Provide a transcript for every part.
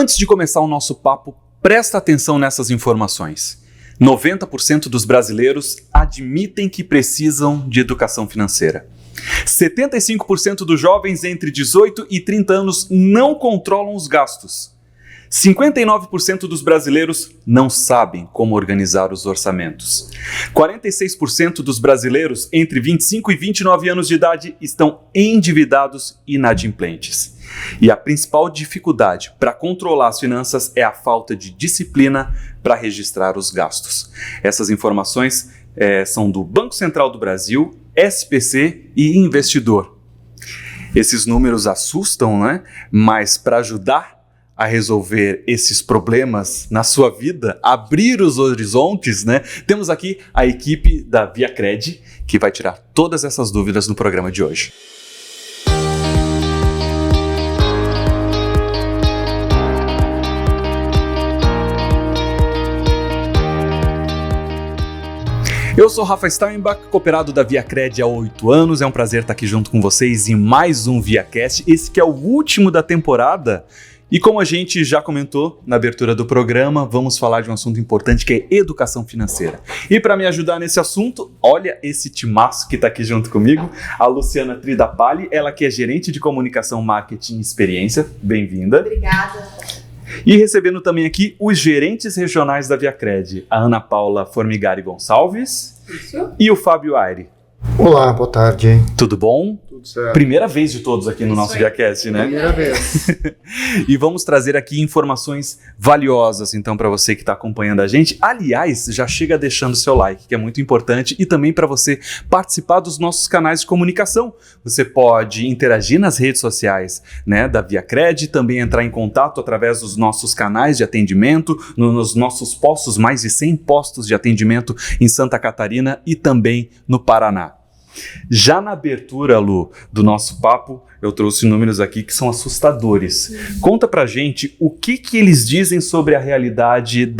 Antes de começar o nosso papo, presta atenção nessas informações. 90% dos brasileiros admitem que precisam de educação financeira. 75% dos jovens entre 18 e 30 anos não controlam os gastos. 59% dos brasileiros não sabem como organizar os orçamentos. 46% dos brasileiros entre 25 e 29 anos de idade estão endividados e inadimplentes. E a principal dificuldade para controlar as finanças é a falta de disciplina para registrar os gastos. Essas informações são do Banco Central do Brasil, SPC e Investidor. Esses números assustam, né? Mas para ajudar a resolver esses problemas na sua vida, abrir os horizontes, né? Temos aqui a equipe da ViaCred, que vai tirar todas essas dúvidas no programa de hoje. Eu sou Rafa Steinbach, cooperado da ViaCred há 8 anos. É um prazer estar aqui junto com vocês em mais um ViaCast. Esse que é o último da temporada. E como a gente já comentou na abertura do programa, vamos falar de um assunto importante que é educação financeira. E para me ajudar nesse assunto, olha esse timaço que está aqui junto comigo, a Luciana Tridapalli, ela que é gerente de comunicação, marketing e experiência. Bem-vinda. Obrigada. E recebendo também aqui os gerentes regionais da ViaCred, a Ana Paula Formigari Gonçalves. Isso. E o Fábio Aire. Olá, boa tarde. Tudo bom? Tudo certo. Primeira vez de todos aqui no nosso ViaCast, né? Primeira vez. E vamos trazer aqui informações valiosas, então, para você que está acompanhando a gente. Aliás, já chega deixando seu like, que é muito importante, e também para você participar dos nossos canais de comunicação. Você pode interagir nas redes sociais, né, da ViaCred, também entrar em contato através dos nossos canais de atendimento, nos nossos postos, mais de 100 postos de atendimento em Santa Catarina e também no Paraná. Já na abertura, Lu, do nosso papo, eu trouxe números aqui que são assustadores. Conta pra gente o que eles dizem sobre a realidade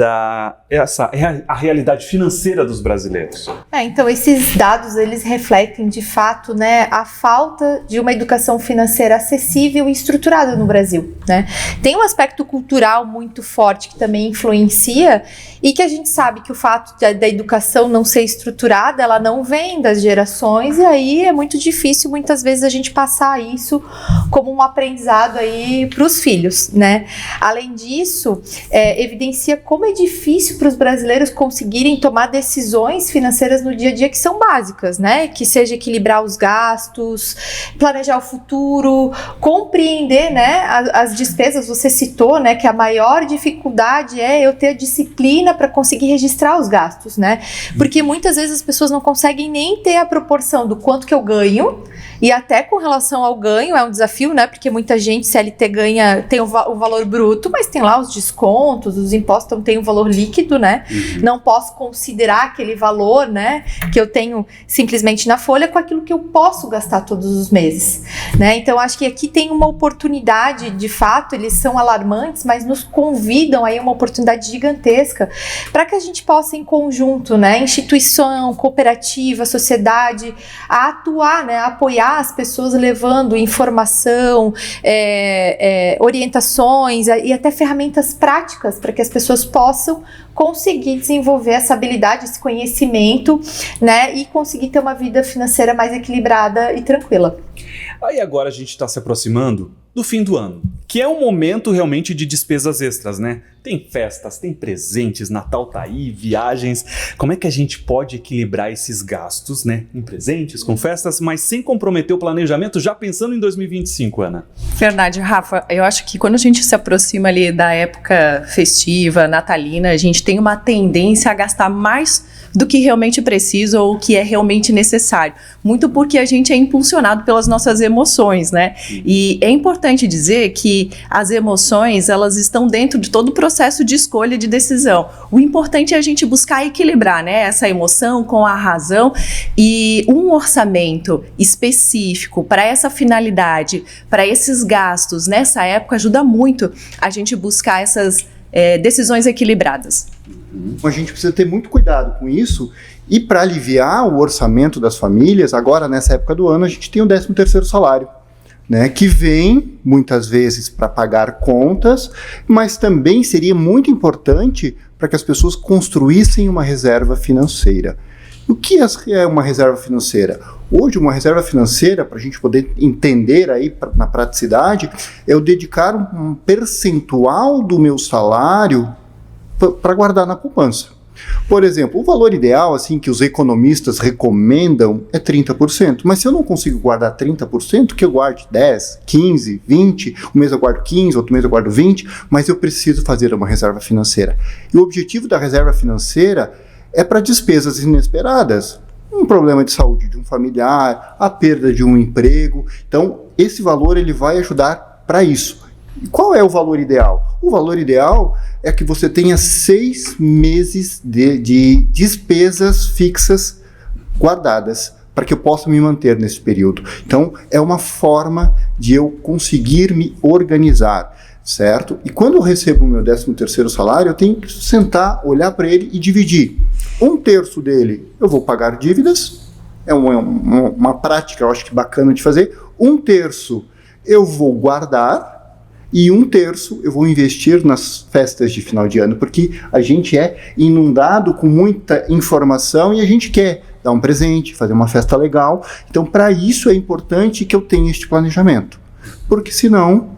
a realidade financeira dos brasileiros. Então esses dados, eles refletem de fato, né, a falta de uma educação financeira acessível e estruturada no Brasil, né? Tem um aspecto cultural muito forte que também influencia e que a gente sabe que o fato da educação não ser estruturada, ela não vem das gerações, e aí é muito difícil muitas vezes a gente passar isso como um aprendizado aí para os filhos, né? Além disso, evidencia como é difícil para os brasileiros conseguirem tomar decisões financeiras no dia a dia que são básicas, né? Que seja equilibrar os gastos, planejar o futuro, compreender, né, as despesas. Você citou, né, que a maior dificuldade é eu ter a disciplina para conseguir registrar os gastos, né? Porque muitas vezes as pessoas não conseguem nem ter a proporção do quanto que eu ganho, e até com relação ao ganho é um desafio, né? Porque muita gente CLT ganha, tem o valor bruto, mas tem lá os descontos, os impostos, então tem o valor líquido, né? Uhum. Não posso considerar aquele valor, né, que eu tenho simplesmente na folha com aquilo que eu posso gastar todos os meses, né? Então acho que aqui tem uma oportunidade, de fato, eles são alarmantes, mas nos convidam aí a uma oportunidade gigantesca para que a gente possa em conjunto, né, instituição, cooperativa, sociedade, a atuar, né, a apoiar as pessoas levando informação, orientações e até ferramentas práticas para que as pessoas possam conseguir desenvolver essa habilidade, esse conhecimento, né, e conseguir ter uma vida financeira mais equilibrada e tranquila. Aí agora a gente está se aproximando do fim do ano, que é um momento realmente de despesas extras, né? Tem festas, tem presentes, Natal tá aí, viagens. Como é que a gente pode equilibrar esses gastos, né? Em presentes, com festas, mas sem comprometer o planejamento, já pensando em 2025, Ana? Verdade, Rafa. Eu acho que quando a gente se aproxima ali da época festiva, natalina, a gente tem uma tendência a gastar mais do que realmente precisa ou o que é realmente necessário. Muito porque a gente é impulsionado pelas nossas emoções, né? E é importante dizer que as emoções, elas estão dentro de todo o processo de escolha e de decisão. O importante é a gente buscar equilibrar, né, essa emoção com a razão, e um orçamento específico para essa finalidade, para esses gastos nessa época, ajuda muito a gente buscar essas decisões equilibradas. A gente precisa ter muito cuidado com isso, e para aliviar o orçamento das famílias, agora nessa época do ano a gente tem o 13º salário. né, que vem muitas vezes para pagar contas, mas também seria muito importante para que as pessoas construíssem uma reserva financeira. O que é uma reserva financeira? Hoje, uma reserva financeira, para a gente poder entender aí na praticidade, é eu dedicar um percentual do meu salário para guardar na poupança. Por exemplo, o valor ideal, assim, que os economistas recomendam é 30%, mas se eu não consigo guardar 30%, que eu guarde 10, 15, 20, um mês eu guardo 15, outro mês eu guardo 20, mas eu preciso fazer uma reserva financeira. E o objetivo da reserva financeira é para despesas inesperadas, um problema de saúde de um familiar, a perda de um emprego. Então, esse valor ele vai ajudar para isso. E qual é o valor ideal? O valor ideal é que você tenha 6 meses de despesas fixas guardadas, para que eu possa me manter nesse período. Então, é uma forma de eu conseguir me organizar, certo? E quando eu recebo o meu 13º salário, eu tenho que sentar, olhar para ele e dividir. 1/3 dele eu vou pagar dívidas, é uma prática, eu acho que bacana de fazer. 1/3 eu vou guardar, e 1/3 eu vou investir nas festas de final de ano, porque a gente é inundado com muita informação e a gente quer dar um presente, fazer uma festa legal. Então, para isso é importante que eu tenha este planejamento, porque senão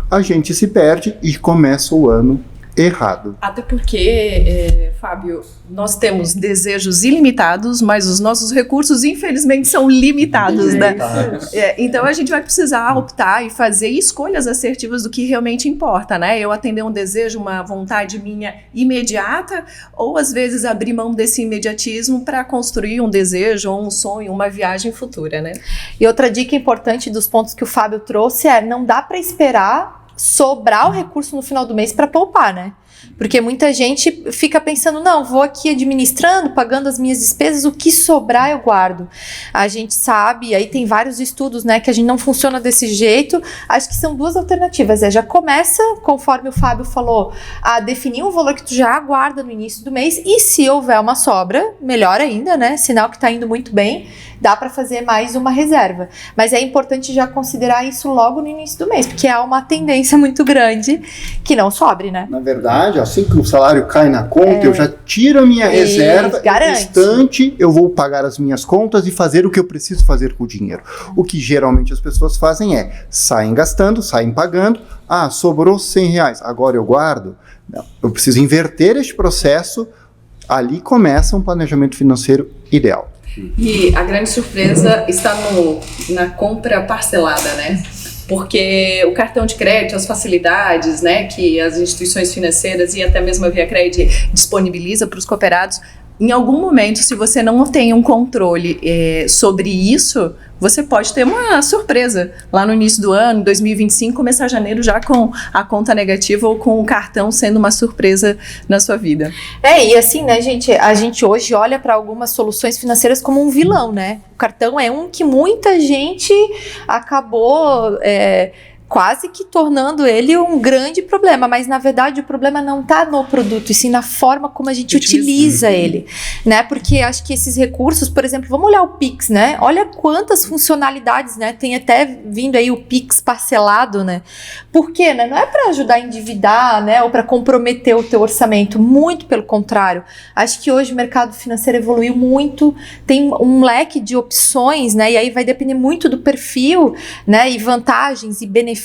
a gente se perde e começa o ano errado. Até porque, Fábio, nós temos desejos ilimitados, mas os nossos recursos, infelizmente, são limitados, né? Então, a gente vai precisar optar e fazer escolhas assertivas do que realmente importa, né? Eu atender um desejo, uma vontade minha imediata, ou, às vezes, abrir mão desse imediatismo para construir um desejo, ou um sonho, uma viagem futura, né? E outra dica importante dos pontos que o Fábio trouxe é: não dá para esperar sobrar o recurso no final do mês para poupar, né? Porque muita gente fica pensando, não, vou aqui administrando, pagando as minhas despesas, o que sobrar eu guardo. A gente sabe, aí tem vários estudos, né, que a gente não funciona desse jeito. Acho que são 2 alternativas, já começa, conforme o Fábio falou, a definir um valor que tu já guarda no início do mês, e se houver uma sobra, melhor ainda, né, sinal que tá indo muito bem, dá para fazer mais uma reserva. Mas é importante já considerar isso logo no início do mês, porque há uma tendência muito grande que não sobre, né? Na verdade, assim que o salário cai na conta, eu já tiro a minha reserva, no instante eu vou pagar as minhas contas e fazer o que eu preciso fazer com o dinheiro. O que geralmente as pessoas fazem é, saem gastando, saem pagando, sobrou R$100, agora eu guardo. Não, eu preciso inverter este processo, ali começa um planejamento financeiro ideal. E a grande surpresa está na compra parcelada, né? Porque o cartão de crédito, as facilidades, né, que as instituições financeiras e até mesmo a Via Cred disponibiliza para os cooperados, em algum momento, se você não tem um controle sobre isso, você pode ter uma surpresa lá no início do ano, 2025, começar janeiro já com a conta negativa ou com o cartão sendo uma surpresa na sua vida. E assim, né, gente, a gente hoje olha para algumas soluções financeiras como um vilão, né? O cartão é um que muita gente acabou quase que tornando ele um grande problema, mas na verdade o problema não está no produto, e sim na forma como a gente utiliza ele, né? Porque acho que esses recursos, por exemplo, vamos olhar o Pix, né? Olha quantas funcionalidades, né? Tem até vindo aí o Pix parcelado, né? Por quê, né? Não é para ajudar a endividar, né? Ou para comprometer o teu orçamento, muito pelo contrário. Acho que hoje o mercado financeiro evoluiu muito, tem um leque de opções, né? E aí vai depender muito do perfil, né? E vantagens e benefícios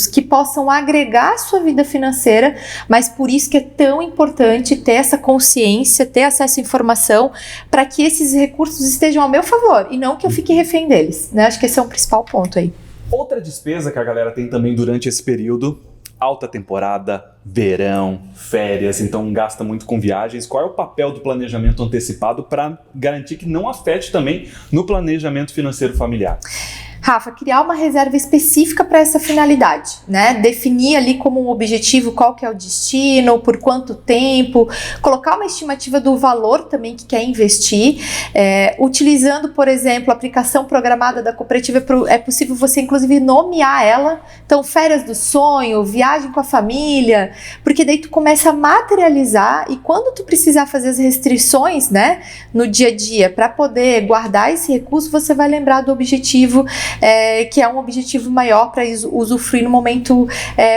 que possam agregar a sua vida financeira, mas por isso que é tão importante ter essa consciência, ter acesso à informação, para que esses recursos estejam ao meu favor e não que eu fique refém deles, né? Acho que esse é um principal ponto aí. Outra despesa que a galera tem também durante esse período, alta temporada, verão, férias, então gasta muito com viagens. Qual é o papel do planejamento antecipado para garantir que não afete também no planejamento financeiro familiar? Rafa, criar uma reserva específica para essa finalidade, né? Definir ali como um objetivo qual que é o destino, por quanto tempo, colocar uma estimativa do valor também que quer investir, utilizando, por exemplo, a aplicação programada da cooperativa, é possível você inclusive nomear ela, então férias do sonho, viagem com a família, porque daí tu começa a materializar, e quando tu precisar fazer as restrições, né, no dia a dia, para poder guardar esse recurso, você vai lembrar do objetivo que é um objetivo maior para usufruir no momento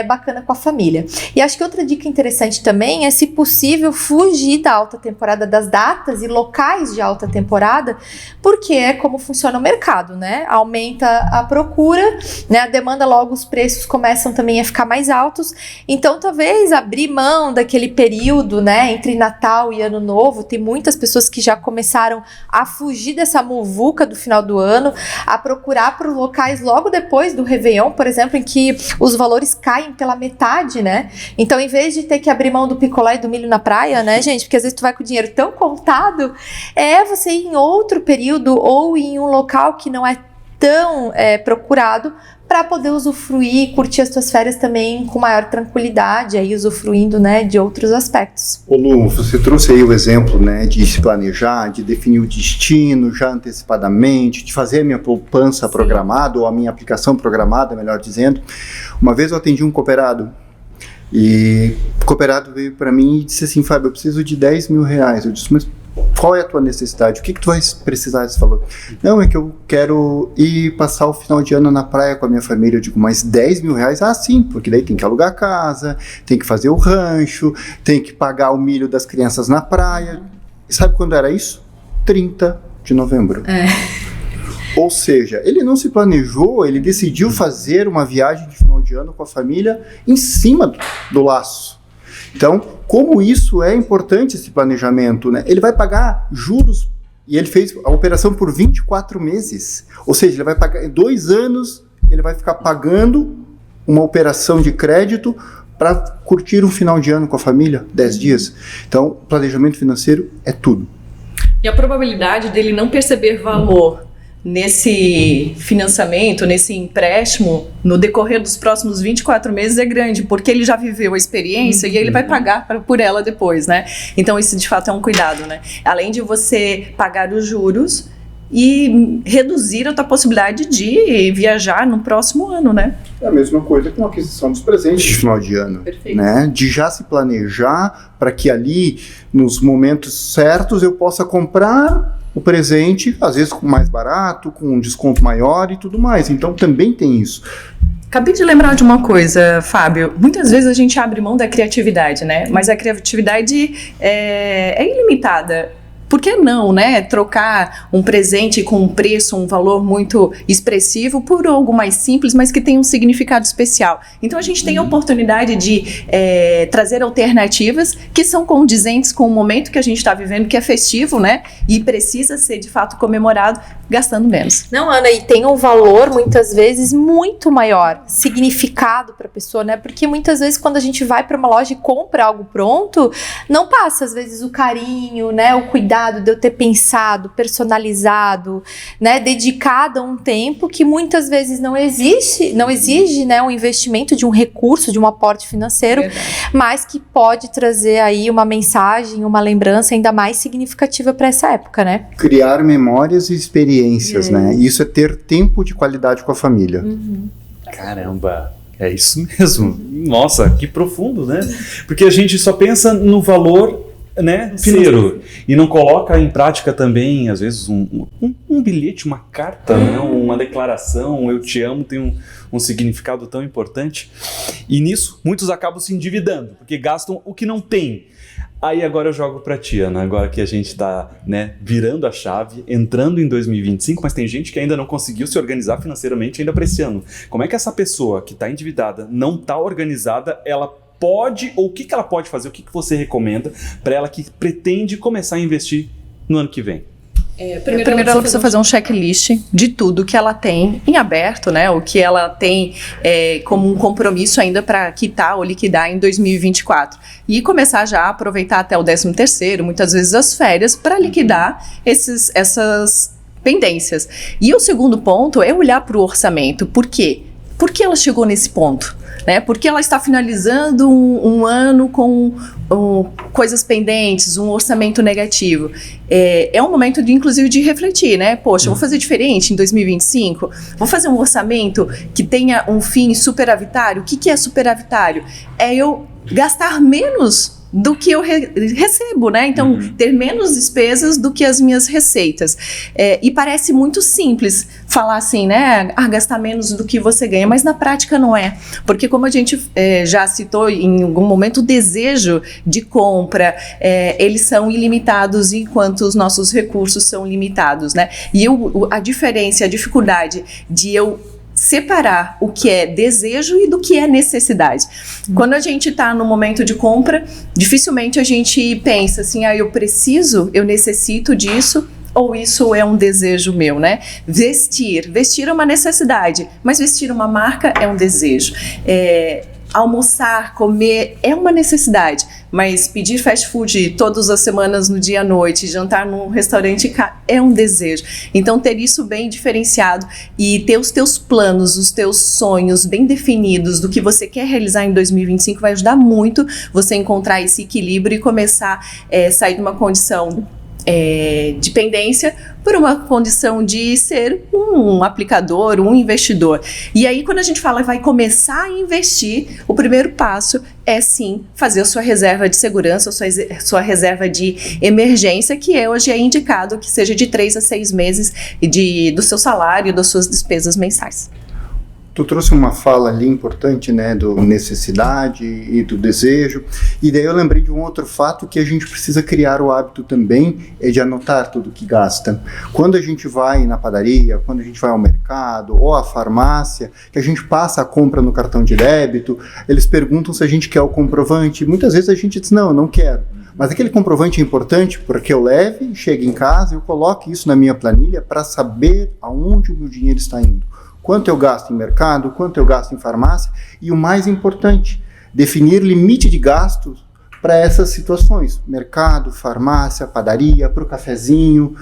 bacana com a família. E acho que outra dica interessante também é, se possível, fugir da alta temporada, das datas e locais de alta temporada, porque é como funciona o mercado, né? Aumenta a procura, né? A demanda, logo os preços começam também a ficar mais altos. Então, talvez abrir mão daquele período, né, entre Natal e Ano Novo. Tem muitas pessoas que já começaram a fugir dessa muvuca do final do ano, a procurar por locais logo depois do Réveillon, por exemplo, em que os valores caem pela metade, né? Então, em vez de ter que abrir mão do picolé e do milho na praia, né, gente? Porque às vezes tu vai com o dinheiro tão contado, você ir em outro período ou em um local que não é tão procurado, para poder usufruir e curtir as tuas férias também com maior tranquilidade, aí usufruindo, né, de outros aspectos. Ô Lu, você trouxe aí o exemplo, né, de se planejar, de definir o destino já antecipadamente, de fazer a minha poupança programada, ou a minha aplicação programada, melhor dizendo. Uma vez eu atendi um cooperado, e o cooperado veio para mim e disse assim: Fábio, eu preciso de 10 mil reais. Eu disse: mas qual é a tua necessidade? O que tu vai precisar desse valor? Não, é que eu quero ir passar o final de ano na praia com a minha família. Eu digo: mas 10 mil reais? Ah, sim, porque daí tem que alugar a casa, tem que fazer o rancho, tem que pagar o milho das crianças na praia. E sabe quando era isso? 30 de novembro. Ou seja, ele não se planejou, ele decidiu fazer uma viagem de final de ano com a família em cima do laço. Então, como isso é importante, esse planejamento, né? Ele vai pagar juros, e ele fez a operação por 24 meses. Ou seja, ele vai pagar em 2 anos, ele vai ficar pagando uma operação de crédito para curtir um final de ano com a família, 10 dias. Então, planejamento financeiro é tudo. E a probabilidade dele não perceber valor nesse financiamento, nesse empréstimo, no decorrer dos próximos 24 meses é grande, porque ele já viveu a experiência e ele vai pagar por ela depois, né? Então isso de fato é um cuidado, né? Além de você pagar os juros e reduzir a tua possibilidade de viajar no próximo ano, né? É a mesma coisa com a aquisição dos presentes de final de ano. Perfeito. Né? De já se planejar para que ali, nos momentos certos, eu possa comprar o presente, às vezes mais barato, com um desconto maior e tudo mais. Então também tem isso. Acabei de lembrar de uma coisa, Fábio. Muitas vezes a gente abre mão da criatividade, né? Mas a criatividade é ilimitada. Por que não, né? Trocar um presente com um preço, um valor muito expressivo por algo mais simples, mas que tem um significado especial. Então a gente tem a oportunidade de trazer alternativas que são condizentes com o momento que a gente está vivendo, que é festivo, né? E precisa ser de fato comemorado, gastando menos. Não, Ana, e tem um valor muitas vezes muito maior, significado para a pessoa, né? Porque muitas vezes quando a gente vai para uma loja e compra algo pronto, não passa às vezes o carinho, né? O cuidado de eu ter pensado, personalizado, né, dedicado a um tempo que muitas vezes não exige, né, um investimento de um recurso, de um aporte financeiro, mas que pode trazer aí uma mensagem, uma lembrança ainda mais significativa para essa época, né? Criar memórias e experiências, né? Isso é ter tempo de qualidade com a família. Caramba! É isso mesmo. Nossa, que profundo, né? Porque a gente só pensa no valor, né, financeiro, e não coloca em prática também, às vezes, um bilhete, uma carta, né, uma declaração, eu te amo, tem um significado tão importante. E nisso, muitos acabam se endividando, porque gastam o que não tem. Aí agora eu jogo pra ti, Ana, agora que a gente tá, né, virando a chave, entrando em 2025, mas tem gente que ainda não conseguiu se organizar financeiramente ainda para esse ano. Como é que essa pessoa que tá endividada, não tá organizada, ela pode, ou o que ela pode fazer, o que você recomenda para ela que pretende começar a investir no ano que vem? Primeiro ela precisa fazer um checklist de tudo que ela tem em aberto, né? O que ela tem como um compromisso ainda para quitar ou liquidar em 2024. E começar já a aproveitar até o 13º, muitas vezes as férias, para liquidar essas pendências. E o segundo ponto é olhar para o orçamento. Por quê? Por que ela chegou nesse ponto? Né? Porque ela está finalizando um ano com coisas pendentes, um orçamento negativo. É um momento, inclusive, de refletir, né? Poxa, vou fazer diferente em 2025? Vou fazer um orçamento que tenha um fim superavitário? O que é superavitário? É eu gastar menos do que eu recebo, né? Então, ter menos despesas do que as minhas receitas. E parece muito simples, falar assim, né, gastar menos do que você ganha, mas na prática não é, porque como a gente já citou em algum momento, o desejo de compra, eles são ilimitados enquanto os nossos recursos são limitados, né, e a diferença, a dificuldade de eu separar o que é desejo e do que é necessidade. Quando a gente está no momento de compra, dificilmente a gente pensa assim, eu preciso, eu necessito disso, ou isso é um desejo meu, né? Vestir é uma necessidade, mas vestir uma marca é um desejo. Almoçar, comer é uma necessidade, mas pedir fast food todas as semanas no dia à noite, jantar num restaurante é um desejo. Então ter isso bem diferenciado e ter os teus planos, os teus sonhos bem definidos do que você quer realizar em 2025 vai ajudar muito você a encontrar esse equilíbrio e começar a sair de uma condição de dependência por uma condição de ser um aplicador, um investidor. E aí, quando a gente fala vai começar a investir, o primeiro passo é sim fazer a sua reserva de segurança, a sua reserva de emergência, que hoje é indicado que seja de 3 a 6 meses do seu salário, das suas despesas mensais. Tu trouxe uma fala ali importante, né, do necessidade e do desejo, e daí eu lembrei de um outro fato que a gente precisa criar o hábito também, de anotar tudo que gasta. Quando a gente vai na padaria, quando a gente vai ao mercado ou à farmácia, que a gente passa a compra no cartão de débito, eles perguntam se a gente quer o comprovante, muitas vezes a gente diz, não, eu não quero. Mas aquele comprovante é importante porque eu leve, chegue em casa, eu coloque isso na minha planilha para saber aonde o meu dinheiro está indo. Quanto eu gasto em mercado, quanto eu gasto em farmácia e o mais importante, definir limite de gastos para essas situações, mercado, farmácia, padaria, para o cafezinho,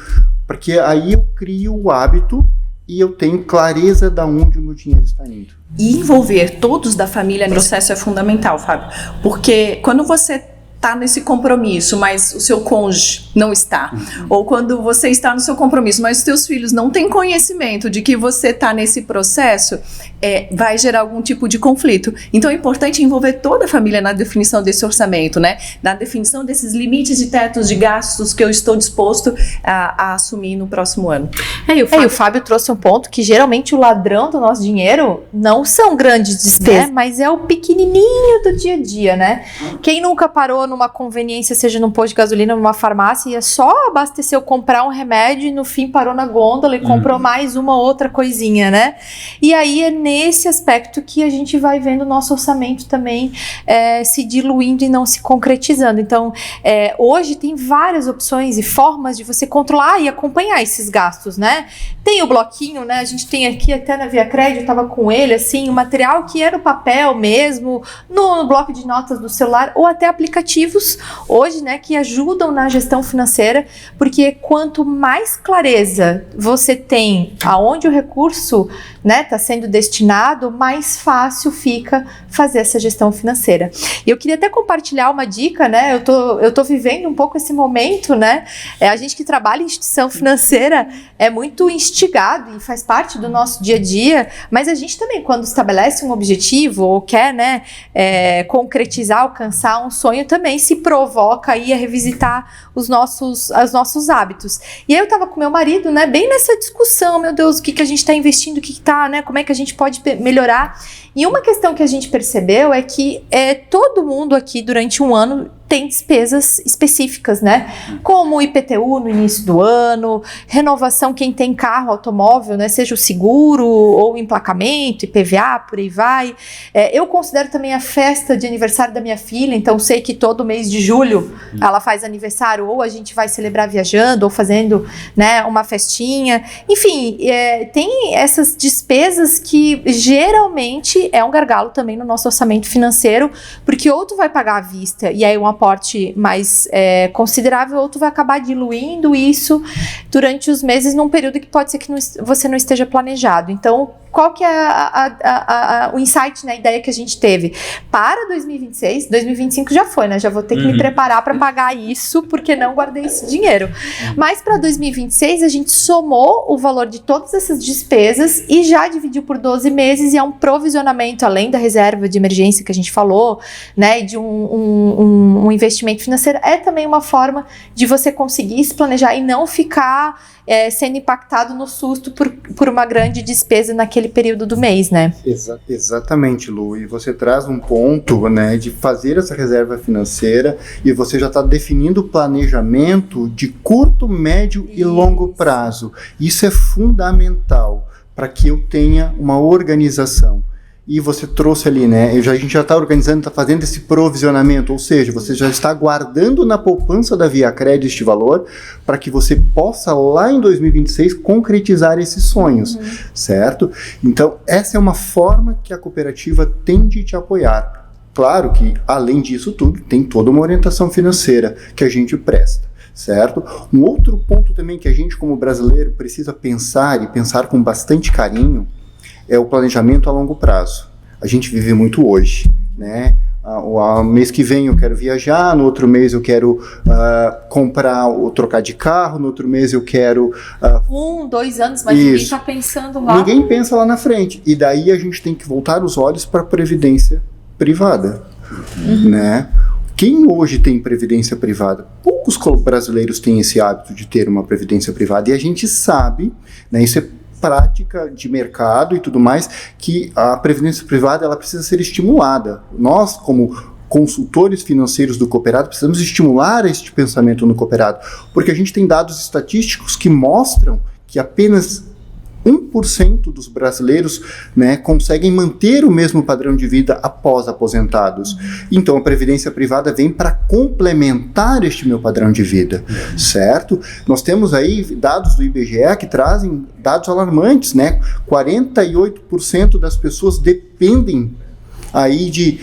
porque aí eu crio o hábito e eu tenho clareza de onde o meu dinheiro está indo. E envolver todos da família no processo é fundamental, Fábio, porque quando você está nesse compromisso, mas o seu cônjuge não está. Ou quando você está no seu compromisso, mas os seus filhos não têm conhecimento de que você está nesse processo, vai gerar algum tipo de conflito. Então é importante envolver toda a família na definição desse orçamento, né? Na definição desses limites e tetos de gastos que eu estou disposto a assumir no próximo ano. E o Fábio trouxe um ponto que geralmente o ladrão do nosso dinheiro não são grandes despesas, né? Mas é o pequenininho do dia a dia, né? Quem nunca parou numa conveniência, seja num posto de gasolina, numa farmácia, ia só abastecer ou comprar um remédio e no fim parou na gôndola e comprou mais uma outra coisinha, né? E aí é nesse aspecto que a gente vai vendo o nosso orçamento também se diluindo e não se concretizando. Então, hoje tem várias opções e formas de você controlar e acompanhar esses gastos, né? Tem o bloquinho, né? A gente tem aqui até na Via Crédito, eu tava com ele, assim, o material que era no papel mesmo, no bloco de notas do celular, ou até aplicativos hoje, né, que ajudam na gestão financeira, porque quanto mais clareza você tem aonde o recurso, né, está sendo destinado, mais fácil fica fazer essa gestão financeira. E eu queria até compartilhar uma dica, né, eu tô vivendo um pouco esse momento, né, a gente que trabalha em instituição financeira é muito instigado e faz parte do nosso dia a dia, mas a gente também, quando estabelece um objetivo ou quer, né, concretizar, alcançar um sonho, também se provoca aí a revisitar os nossos hábitos. E aí eu tava com meu marido, né, bem nessa discussão, meu Deus, o que a gente tá investindo, o que tá, né, como é que a gente pode melhorar. E uma questão que a gente percebeu é que todo mundo aqui durante um ano tem despesas específicas, né? Como o IPTU no início do ano, renovação quem tem carro, automóvel, né? Seja o seguro ou o emplacamento, IPVA, por aí vai. Eu considero também a festa de aniversário da minha filha, então sei que todo mês de julho ela faz aniversário, ou a gente vai celebrar viajando, ou fazendo, né, uma festinha. Enfim, tem essas despesas que geralmente é um gargalo também no nosso orçamento financeiro, porque ou tu vai pagar à vista, e aí um aporte mais considerável, ou tu vai acabar diluindo isso durante os meses num período que pode ser que você não esteja planejado. Então, qual que é o insight, né, a ideia que a gente teve? Para 2026, 2025 já foi, né? Já vou ter que me preparar para pagar isso, porque não guardei esse dinheiro. Mas para 2026, a gente somou o valor de todas essas despesas e já dividiu por 12 meses e é um provisionamento, além da reserva de emergência que a gente falou, né? De um um investimento financeiro é também uma forma de você conseguir se planejar e não ficar sendo impactado no susto por uma grande despesa naquele período do mês, né? Exatamente, Lu. E você traz um ponto, né, de fazer essa reserva financeira e você já está definindo o planejamento de curto, médio e longo prazo. Isso é fundamental para que eu tenha uma organização. E você trouxe ali, né? A gente já está organizando, está fazendo esse provisionamento, ou seja, você já está guardando na poupança da ViaCred este valor para que você possa lá em 2026 concretizar esses sonhos, certo? Então, essa é uma forma que a cooperativa tem de te apoiar. Claro que, além disso tudo, tem toda uma orientação financeira que a gente presta. Certo? Um outro ponto também que a gente, como brasileiro, precisa pensar e pensar com bastante carinho é o planejamento a longo prazo. A gente vive muito hoje, né? Mês que vem eu quero viajar, no outro mês eu quero comprar ou trocar de carro, no outro mês eu quero... 2 anos, mas ninguém está pensando lá. Ninguém pensa lá na frente. E daí a gente tem que voltar os olhos para a previdência privada, né? Quem hoje tem previdência privada? Poucos brasileiros têm esse hábito de ter uma previdência privada, e a gente sabe, né, isso é prática de mercado e tudo mais, que a previdência privada ela precisa ser estimulada. Nós, como consultores financeiros do cooperado, precisamos estimular este pensamento no cooperado, porque a gente tem dados estatísticos que mostram que apenas 1% dos brasileiros, né, conseguem manter o mesmo padrão de vida após aposentados. Então, a previdência privada vem para complementar este meu padrão de vida, certo? Nós temos aí dados do IBGE que trazem dados alarmantes, né? 48% das pessoas dependem aí de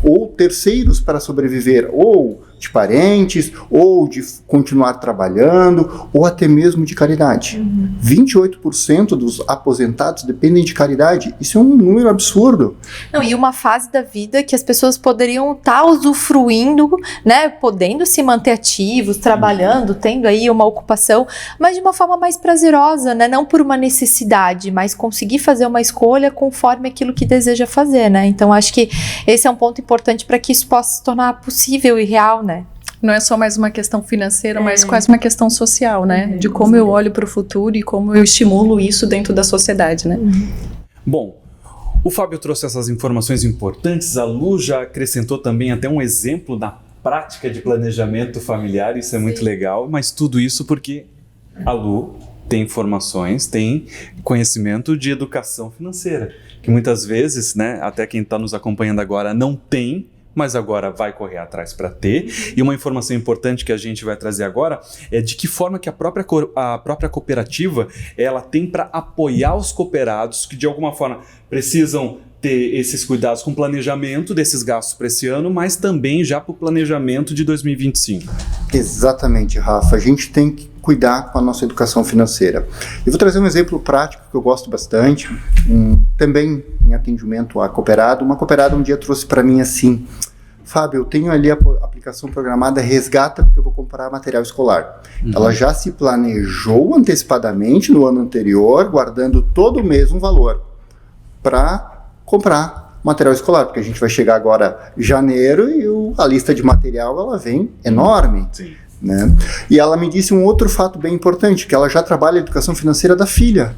ou terceiros para sobreviver, ou de parentes, ou de continuar trabalhando, ou até mesmo de caridade. 28% dos aposentados dependem de caridade. Isso é um número absurdo. Não, e uma fase da vida que as pessoas poderiam estar usufruindo, né, podendo se manter ativos, trabalhando, tendo aí uma ocupação, mas de uma forma mais prazerosa, né, não por uma necessidade, mas conseguir fazer uma escolha conforme aquilo que deseja fazer, né? Então, acho que esse é um ponto importante para que isso possa se tornar possível e real, né? Não é só mais uma questão financeira, mas quase uma questão social, né? De como eu olho para o futuro e como eu estimulo isso dentro da sociedade, né? Bom, o Fábio trouxe essas informações importantes, a Lu já acrescentou também até um exemplo na prática de planejamento familiar, isso é muito legal, mas tudo isso porque a Lu tem informações, tem conhecimento de educação financeira, que muitas vezes, né, até quem está nos acompanhando agora não tem, mas agora vai correr atrás para ter. E uma informação importante que a gente vai trazer agora é de que forma que a própria cooperativa ela tem para apoiar os cooperados que de alguma forma precisam ter esses cuidados com o planejamento desses gastos para esse ano, mas também já para o planejamento de 2025. Exatamente, Rafa. A gente tem que cuidar com a nossa educação financeira. Eu vou trazer um exemplo prático que eu gosto bastante, também em atendimento a cooperado. Uma cooperada um dia trouxe para mim assim: Fábio, eu tenho ali a aplicação programada Resgata porque eu vou comprar material escolar. Ela já se planejou antecipadamente no ano anterior, guardando todo mês um valor para comprar material escolar, porque a gente vai chegar agora em janeiro e a lista de material ela vem enorme. Sim. Né? E ela me disse um outro fato bem importante, que ela já trabalha a educação financeira da filha.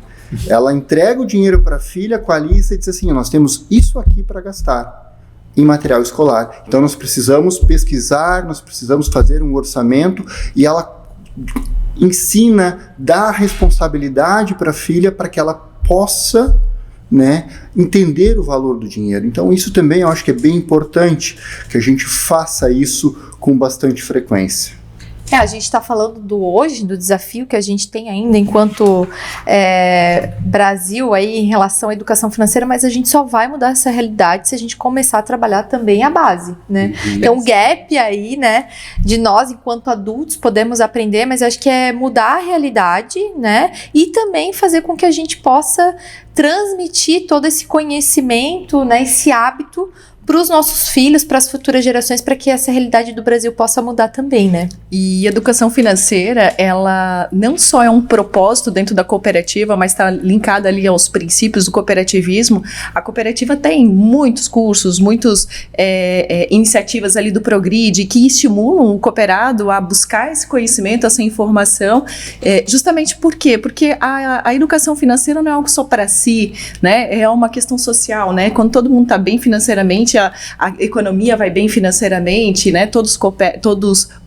Ela entrega o dinheiro para a filha com a lista e diz assim: nós temos isso aqui para gastar em material escolar. Então nós precisamos pesquisar, nós precisamos fazer um orçamento, e ela ensina, dá responsabilidade para a filha para que ela possa, né, entender o valor do dinheiro. Então isso também eu acho que é bem importante que a gente faça isso com bastante frequência. A gente está falando do hoje, do desafio que a gente tem ainda enquanto Brasil aí em relação à educação financeira, mas a gente só vai mudar essa realidade se a gente começar a trabalhar também a base, né? Tem um gap aí, né, de nós enquanto adultos podemos aprender, mas acho que é mudar a realidade, né, e também fazer com que a gente possa transmitir todo esse conhecimento, né, esse hábito para os nossos filhos, para as futuras gerações, para que essa realidade do Brasil possa mudar também, né? E educação financeira, ela não só é um propósito dentro da cooperativa, mas está linkada ali aos princípios do cooperativismo. A cooperativa tem muitos cursos, muitas iniciativas ali do Progride que estimulam o cooperado a buscar esse conhecimento, essa informação, justamente por quê? Porque a educação financeira não é algo só para si, né? É uma questão social, né? Quando todo mundo está bem financeiramente, a economia vai bem financeiramente, né? Todos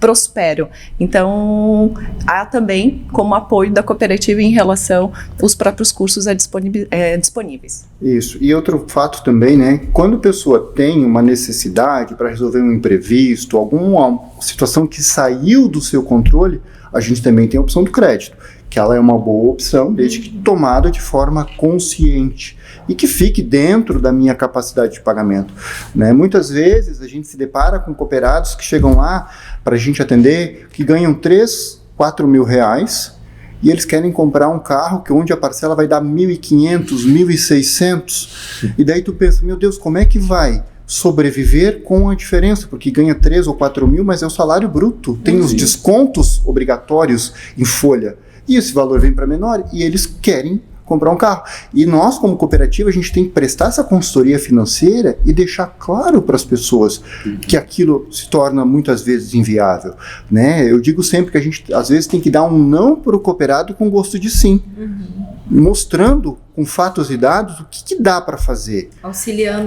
prosperam. Então, há também como apoio da cooperativa em relação aos próprios cursos disponíveis. Isso. E outro fato também, né? Quando a pessoa tem uma necessidade para resolver um imprevisto, alguma situação que saiu do seu controle, a gente também tem a opção do crédito, que ela é uma boa opção, desde que tomada de forma consciente e que fique dentro da minha capacidade de pagamento, né? Muitas vezes a gente se depara com cooperados que chegam lá para a gente atender, que ganham 3, 4 mil reais e eles querem comprar um carro que onde a parcela vai dar 1.500, 1.600 e daí tu pensa, meu Deus, como é que vai sobreviver com a diferença, porque ganha 3 ou 4 mil, mas é o salário bruto, tem os descontos obrigatórios em folha, e esse valor vem para menor, e eles querem comprar um carro. E nós, como cooperativa, a gente tem que prestar essa consultoria financeira e deixar claro para as pessoas que aquilo se torna muitas vezes inviável, né? Eu digo sempre que a gente, às vezes, tem que dar um não para o cooperado com gosto de sim, mostrando com fatos e dados o que dá para fazer.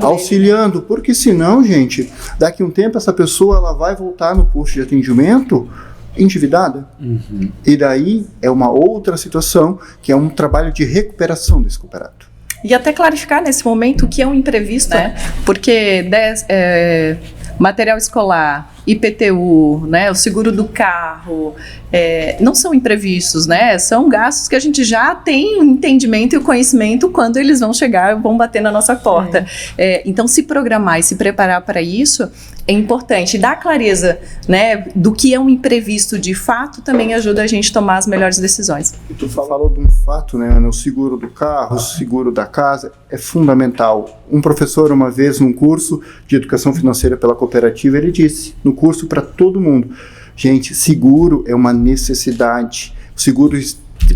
Auxiliando, porque senão, gente, daqui a um tempo essa pessoa ela vai voltar no posto de atendimento endividada. E daí é uma outra situação, que é um trabalho de recuperação desse cooperado. E até clarificar nesse momento o que é um imprevisto, né? Porque material escolar, IPTU, né, o seguro do carro, não são imprevistos, né? São gastos que a gente já tem o entendimento e o conhecimento quando eles vão chegar e vão bater na nossa porta. Então, se programar e se preparar para isso é importante. Dar clareza, né, do que é um imprevisto de fato também ajuda a gente a tomar as melhores decisões. E tu falou de um fato, né, o seguro do carro, o seguro da casa, é fundamental. Um professor, uma vez, num curso de educação financeira pela cooperativa, ele disse, no curso para todo mundo, gente, seguro é uma necessidade. O seguro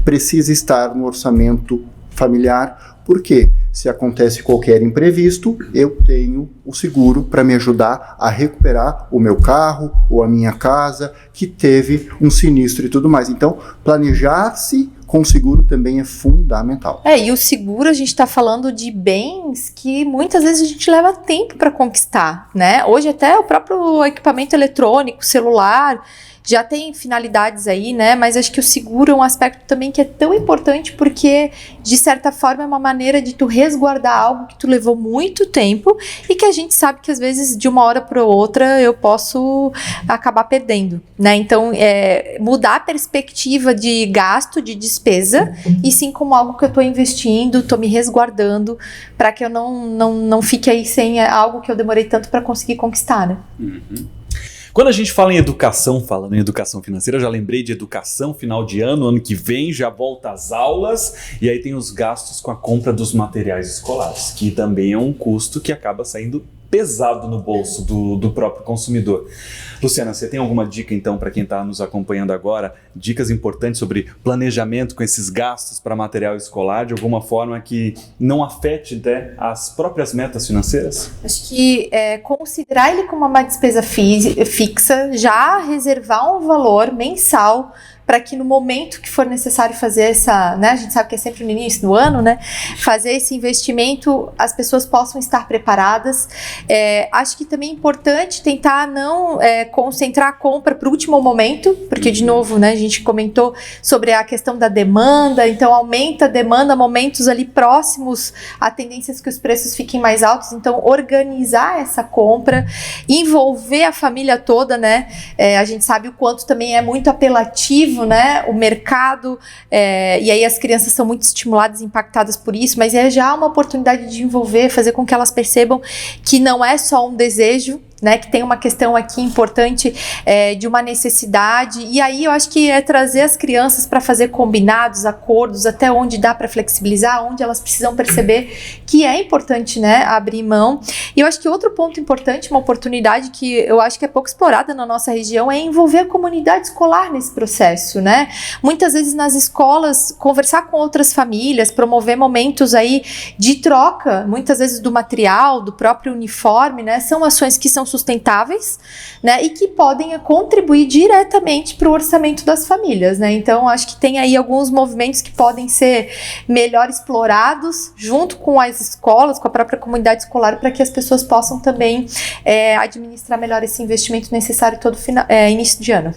precisa estar no orçamento familiar. Por quê? Se acontece qualquer imprevisto, eu tenho o seguro para me ajudar a recuperar o meu carro ou a minha casa que teve um sinistro e tudo mais. Então, planejar-se com o seguro também é fundamental. E o seguro, a gente está falando de bens que muitas vezes a gente leva tempo para conquistar, né? Hoje até o próprio equipamento eletrônico, celular, já tem finalidades aí, né? Mas acho que o seguro é um aspecto também que é tão importante porque, de certa forma, é uma maneira de tu resguardar algo que tu levou muito tempo e que a gente sabe que, às vezes, de uma hora para outra, eu posso acabar perdendo, né? Então, mudar a perspectiva de gasto, de despesa, e sim como algo que eu estou investindo, estou me resguardando para que eu não fique aí sem algo que eu demorei tanto para conseguir conquistar, né? Quando a gente fala em educação, falando em educação financeira, eu já lembrei de educação final de ano que vem, já volta às aulas, e aí tem os gastos com a compra dos materiais escolares, que também é um custo que acaba saindo pesado no bolso do próprio consumidor. Luciana, você tem alguma dica então para quem está nos acompanhando agora? Dicas importantes sobre planejamento com esses gastos para material escolar, de alguma forma que não afete as próprias metas financeiras? Acho que considerar ele como uma despesa fixa, já reservar um valor mensal para que no momento que for necessário fazer essa, né, a gente sabe que é sempre no início do ano, né, fazer esse investimento, as pessoas possam estar preparadas. Acho que também é importante tentar não concentrar a compra para o último momento, porque de novo, né, a gente comentou sobre a questão da demanda, então aumenta a demanda, momentos ali próximos a tendências que os preços fiquem mais altos, então organizar essa compra, envolver a família toda, né, a gente sabe o quanto também é muito apelativo, né, o mercado, e aí as crianças são muito estimuladas, impactadas por isso, mas é já uma oportunidade de envolver, fazer com que elas percebam que não é só um desejo, né, que tem uma questão aqui importante de uma necessidade, e aí eu acho que é trazer as crianças para fazer combinados, acordos, até onde dá para flexibilizar, onde elas precisam perceber que é importante, né, abrir mão. E eu acho que outro ponto importante, uma oportunidade que eu acho que é pouco explorada na nossa região, é envolver a comunidade escolar nesse processo, né? Muitas vezes nas escolas, conversar com outras famílias, promover momentos aí de troca, muitas vezes do material, do próprio uniforme, né? São ações que são sustentáveis, né, e que podem contribuir diretamente para o orçamento das famílias, né? Então, acho que tem aí alguns movimentos que podem ser melhor explorados junto com as escolas, com a própria comunidade escolar, para que as pessoas possam também administrar melhor esse investimento necessário todo início de ano.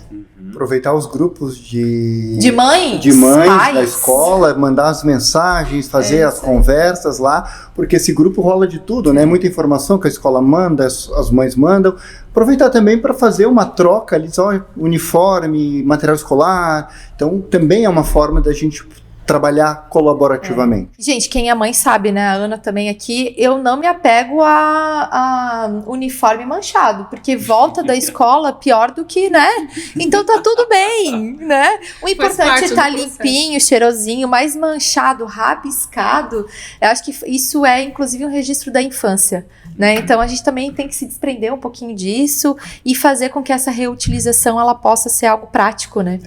Aproveitar os grupos de mães pais da escola, mandar as mensagens, fazer as conversas lá, porque esse grupo rola de tudo, né? Muita informação que a escola manda, as mães mandam. Aproveitar também para fazer uma troca ali, só uniforme, material escolar. Então, também é uma forma da gente trabalhar colaborativamente. Gente, quem é mãe sabe, né? A Ana também aqui, eu não me apego a uniforme manchado, porque volta da escola pior do que, né? Então tá tudo bem, né? O importante é estar limpinho, cheirosinho, mais manchado, rabiscado. Eu acho que isso é, inclusive, um registro da infância, né? Então a gente também tem que se desprender um pouquinho disso e fazer com que essa reutilização ela possa ser algo prático, né?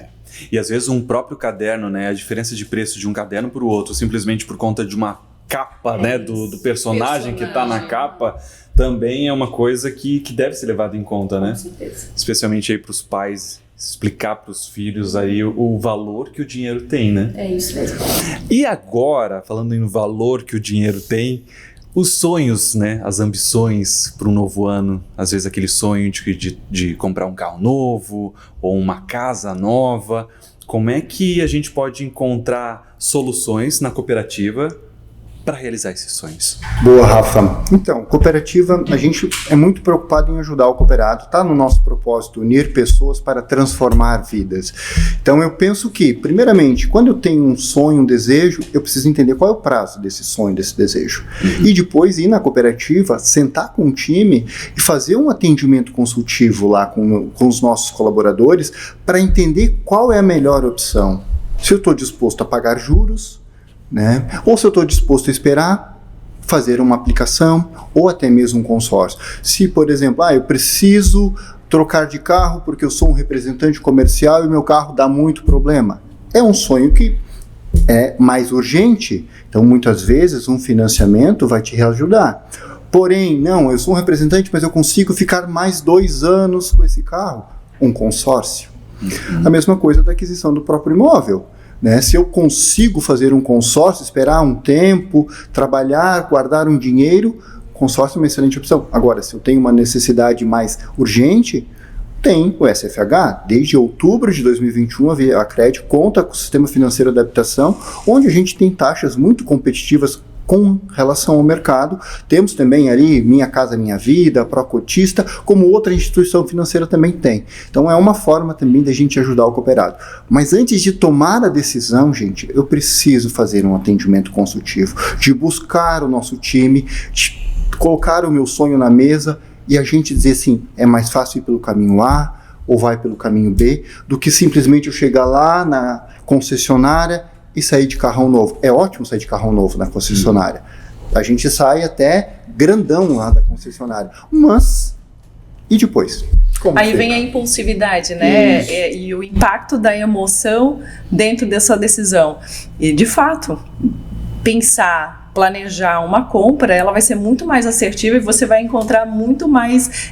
E às vezes um próprio caderno, né, a diferença de preço de um caderno para o outro, simplesmente por conta de uma capa, né, do personagem que está na capa, também é uma coisa que deve ser levada em conta, né? Com certeza. Especialmente aí para os pais, explicar para os filhos aí o valor que o dinheiro tem, né? É isso mesmo. E agora, falando em valor que o dinheiro tem, os sonhos, né, as ambições para um novo ano, às vezes aquele sonho de comprar um carro novo ou uma casa nova, como é que a gente pode encontrar soluções na cooperativa para realizar esses sonhos? Boa, Rafa. Então, cooperativa, a gente é muito preocupado em ajudar o cooperado, está no nosso propósito, unir pessoas para transformar vidas. Então, eu penso que, primeiramente, quando eu tenho um sonho, um desejo, eu preciso entender qual é o prazo desse sonho, desse desejo. E depois ir na cooperativa, sentar com o time e fazer um atendimento consultivo lá com os nossos colaboradores para entender qual é a melhor opção. Se eu estou disposto a pagar juros, né? Ou se eu estou disposto a esperar, fazer uma aplicação ou até mesmo um consórcio. Se, por exemplo, eu preciso trocar de carro porque eu sou um representante comercial e meu carro dá muito problema. É um sonho que é mais urgente, então muitas vezes um financiamento vai te ajudar. Porém, não, eu sou um representante, mas eu consigo ficar mais 2 anos com esse carro. Um consórcio. A mesma coisa da aquisição do próprio imóvel. Né? Se eu consigo fazer um consórcio, esperar um tempo, trabalhar, guardar um dinheiro, consórcio é uma excelente opção. Agora, se eu tenho uma necessidade mais urgente, tem o SFH. Desde outubro de 2021, a Crédito conta com o Sistema Financeiro da Habitação, onde a gente tem taxas muito competitivas com relação ao mercado. Temos também ali Minha Casa Minha Vida, Procotista, como outra instituição financeira também tem. Então é uma forma também da gente ajudar o cooperado. Mas antes de tomar a decisão, gente, eu preciso fazer um atendimento consultivo, de buscar o nosso time, de colocar o meu sonho na mesa e a gente dizer assim, é mais fácil ir pelo caminho A ou vai pelo caminho B, do que simplesmente eu chegar lá na concessionária e sair de carrão novo. É ótimo sair de carrão novo na concessionária. A gente sai até grandão lá da concessionária. Mas, e depois? Aí vem a impulsividade, né? E o impacto da emoção dentro dessa decisão. E, de fato, pensar, planejar uma compra, ela vai ser muito mais assertiva e você vai encontrar muito mais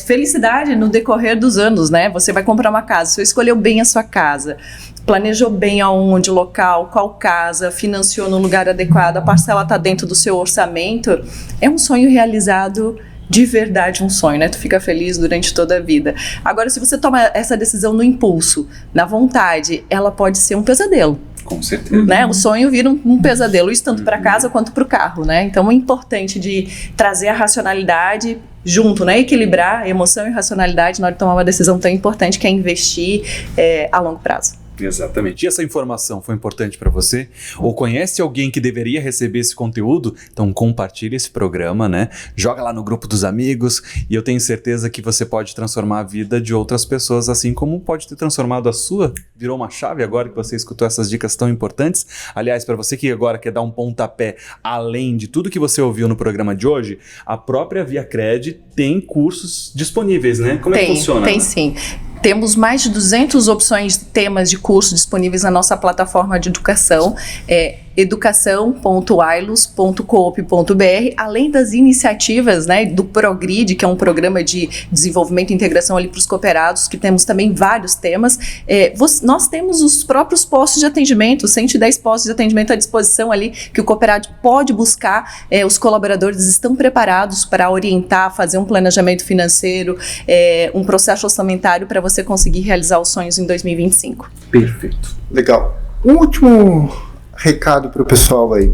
felicidade no decorrer dos anos, né? Você vai comprar uma casa, você escolheu bem a sua casa, planejou bem aonde, local, qual casa, financiou no lugar adequado, a parcela está dentro do seu orçamento, é um sonho realizado de verdade, um sonho, né? Tu fica feliz durante toda a vida. Agora, se você toma essa decisão no impulso, na vontade, ela pode ser um pesadelo. Com certeza. Né? O sonho vira um pesadelo, isso tanto para casa quanto para o carro, né? Então é importante de trazer a racionalidade junto, né? Equilibrar emoção e racionalidade na hora de tomar uma decisão tão importante que é investir a longo prazo. Exatamente. E essa informação foi importante para você? Ou conhece alguém que deveria receber esse conteúdo? Então compartilhe esse programa, né? Joga lá no grupo dos amigos e eu tenho certeza que você pode transformar a vida de outras pessoas, assim como pode ter transformado a sua. Virou uma chave agora que você escutou essas dicas tão importantes. Aliás, para você que agora quer dar um pontapé além de tudo que você ouviu no programa de hoje, a própria ViaCred tem cursos disponíveis, né? Como é que funciona? Tem sim. Temos mais de 200 opções de temas de curso disponíveis na nossa plataforma de educação, educação.ailos.coop.br, além das iniciativas, né, do Progrid, que é um programa de desenvolvimento e integração ali para os cooperados, que temos também vários temas. Nós temos os próprios postos de atendimento, 110 postos de atendimento à disposição ali, que o cooperado pode buscar. Os colaboradores estão preparados para orientar, fazer um planejamento financeiro, um processo orçamentário para você conseguir realizar os sonhos em 2025. Perfeito. Legal. Um último recado para o pessoal aí.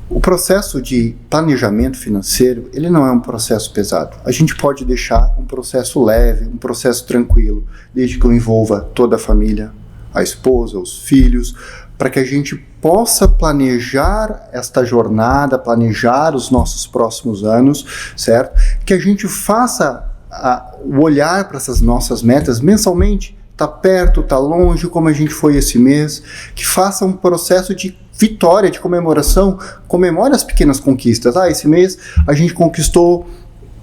O processo de planejamento financeiro, ele não é um processo pesado. A gente pode deixar um processo leve, um processo tranquilo, desde que eu envolva toda a família, a esposa, os filhos, para que a gente possa planejar esta jornada, planejar os nossos próximos anos, certo? Que a gente faça o olhar para essas nossas metas mensalmente, tá perto, tá longe, como a gente foi esse mês, que faça um processo de vitória, de comemoração, comemore as pequenas conquistas. Esse mês a gente conquistou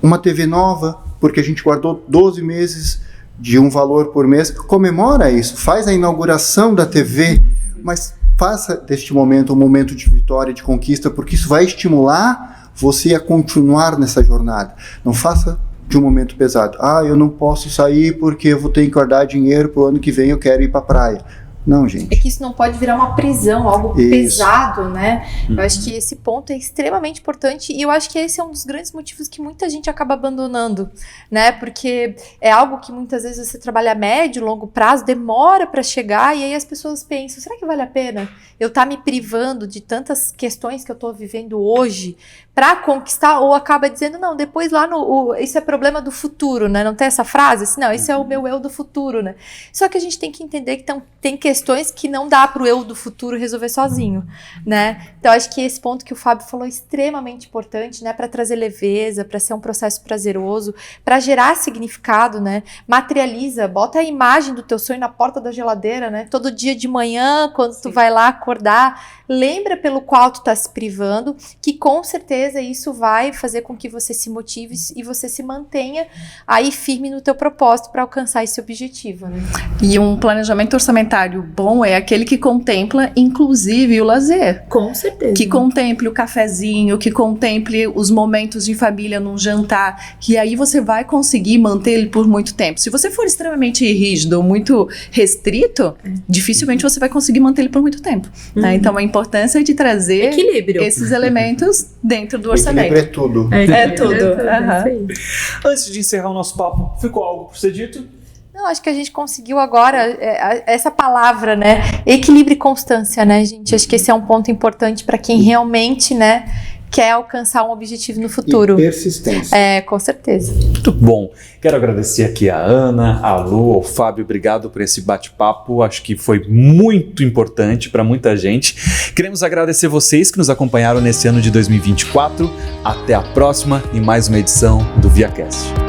uma TV nova, porque a gente guardou 12 meses de um valor por mês, comemora isso, faz a inauguração da TV, mas faça deste momento um momento de vitória, de conquista, porque isso vai estimular você a continuar nessa jornada. Não faça de um momento pesado. Eu não posso sair porque eu vou ter que guardar dinheiro pro ano que vem, eu quero ir pra praia. Não, gente. É que isso não pode virar uma prisão, algo pesado, né? Eu acho que esse ponto é extremamente importante e eu acho que esse é um dos grandes motivos que muita gente acaba abandonando, né? Porque é algo que muitas vezes você trabalha a médio, longo prazo, demora para chegar e aí as pessoas pensam, será que vale a pena eu estar me privando de tantas questões que eu tô vivendo hoje para conquistar, ou acaba dizendo, não, depois lá isso é problema do futuro, né? Não tem essa frase? Assim, não, esse é o meu eu do futuro, né? Só que a gente tem que entender que tem questões que não dá pro eu do futuro resolver sozinho, né? Então, acho que esse ponto que o Fábio falou é extremamente importante, né? Para trazer leveza, para ser um processo prazeroso, para gerar significado, né? Materializa, bota a imagem do teu sonho na porta da geladeira, né? Todo dia de manhã, quando tu vai lá acordar, lembra pelo qual tu tá se privando, que com certeza isso vai fazer com que você se motive e você se mantenha aí firme no teu propósito para alcançar esse objetivo, né? E um planejamento orçamentário bom é aquele que contempla, inclusive, o lazer. Com certeza. Que contemple o cafezinho, que contemple os momentos de família num jantar, que aí você vai conseguir manter ele por muito tempo. Se você for extremamente rígido ou muito restrito, dificilmente você vai conseguir manter ele por muito tempo. Né? Então, a importância é de trazer esses elementos dentro do orçamento. Equilíbrio é tudo. É tudo. Antes de encerrar o nosso papo, ficou algo por ser dito? Não, acho que a gente conseguiu agora essa palavra, né? Equilíbrio e constância, né, gente? Acho que esse é um ponto importante para quem realmente, né, quer alcançar um objetivo no futuro. E persistência. Com certeza. Muito bom. Quero agradecer aqui a Ana, a Lu, ao Fábio. Obrigado por esse bate-papo. Acho que foi muito importante para muita gente. Queremos agradecer vocês que nos acompanharam nesse ano de 2024. Até a próxima em mais uma edição do ViaCast.